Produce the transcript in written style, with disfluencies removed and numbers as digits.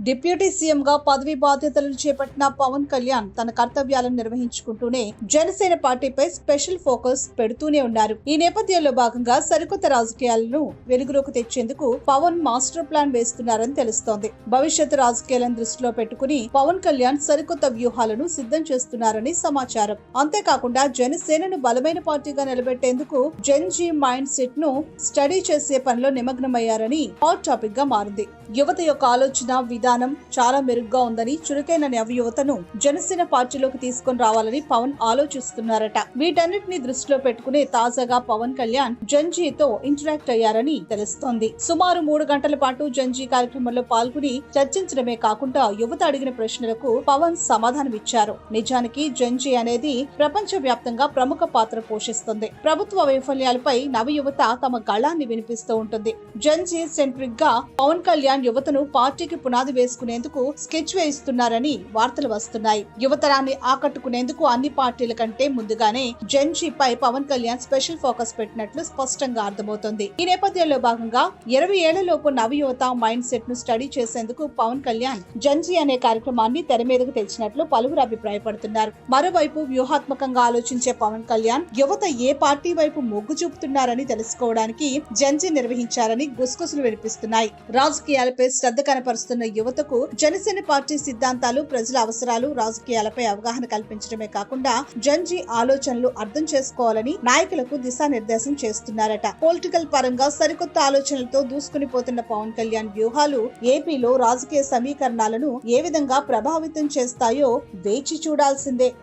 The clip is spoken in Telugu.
డిప్యూటీ సీఎంగా పదవి బాధ్యతలను చేపట్టిన పవన్ కళ్యాణ్ తన కర్తవ్యాలను నిర్వహించుకుంటూనే జనసేన పార్టీపై స్పెషల్ ఫోకస్ పెడుతూనే ఉన్నారు. ఈ నేపథ్యంలో భాగంగా సరికొత్త రాజకీయాలను వెలుగులోకి తెచ్చేందుకు పవన్ మాస్టర్ ప్లాన్ వేస్తున్నారని తెలుస్తోంది. భవిష్యత్తు రాజకీయాలను దృష్టిలో పెట్టుకుని పవన్ కళ్యాణ్ సరికొత్త వ్యూహాలను సిద్ధం చేస్తున్నారని సమాచారం. అంతేకాకుండా జనసేనను బలమైన పార్టీగా నిలబెట్టేందుకు జెన్ జీ మైండ్ సెట్ ను స్టడీ చేసే పనిలో నిమగ్నమయ్యారని హాట్ టాపిక్ గా మారింది. యువత యొక్క ఆలోచన విధానం చాలా మెరుగ్గా ఉందని, చురుకైన నవయువతను జనసేన పార్టీలోకి తీసుకొని రావాలని పవన్ ఆలోచిస్తున్నారట. వీటన్నిటిని దృష్టిలో పెట్టుకుని తాజాగా పవన్ కళ్యాణ్ జంజీతో ఇంటరాక్ట్ అయ్యారని తెలుస్తోంది. సుమారు 3 గంటల పాటు జంజీ కార్యక్రమంలో పాల్గొని చర్చించడమే కాకుండా యువత అడిగిన ప్రశ్నలకు పవన్ సమాధానమిచ్చారు. నిజానికి జంజీ అనేది ప్రపంచ వ్యాప్తంగా ప్రముఖ పాత్ర పోషిస్తుంది. ప్రభుత్వ వైఫల్యాలపై నవయువత తమ గళాన్ని వినిపిస్తూ ఉంటుంది. జంజీ సెంట్రిక్ గా పవన్ కళ్యాణ్ యువతను పార్టీకి పునాది వేసుకునేందుకు స్కెచ్ వేయిస్తున్నారని వార్తలు వస్తున్నాయి. యువతరాన్ని ఆకట్టుకునేందుకు అన్ని పార్టీల కంటే ముందుగానే జెన్జీపై పవన్ కళ్యాణ్ స్పెషల్ ఫోకస్ పెట్టినట్లు స్పష్టంగా అర్థమవుతోంది. ఈ నేపథ్యంలో భాగంగా 20 ఏళ్లలోపు నవయువత మైండ్ సెట్ ను స్టడీ చేసేందుకు పవన్ కళ్యాణ్ జెన్జీ అనే కార్యక్రమాన్ని తెర మీదకు తెచ్చినట్లు పలువురు అభిప్రాయపడుతున్నారు. మరోవైపు వ్యూహాత్మకంగా ఆలోచించే పవన్ కళ్యాణ్ యువత ఏ పార్టీ వైపు మొగ్గు చూపుతున్నారని తెలుసుకోవడానికి జెన్జీ నిర్వహించారని గుసగుసలు వినిపిస్తున్నాయి. రాజకీయాలపై శ్రద్ధ కనపరుస్తున్న యువతకు జనసేన పార్టీ సిద్ధాంతాలు, ప్రజల అవసరాలు, రాజకీయాలపై అవగాహన కల్పించడమే కాకుండా జంజీ ఆలోచనలు అర్థం చేసుకోవాలని నాయకులకు దిశానిర్దేశం చేస్తున్నారట. పొలిటికల్ పరంగా సరికొత్త ఆలోచనలతో దూసుకుని పోతున్న పవన్ కళ్యాణ్ వ్యూహాలు ఏపీలో రాజకీయ సమీకరణాలను ఏ విధంగా ప్రభావితం చేస్తాయో వేచి చూడాల్సిందే.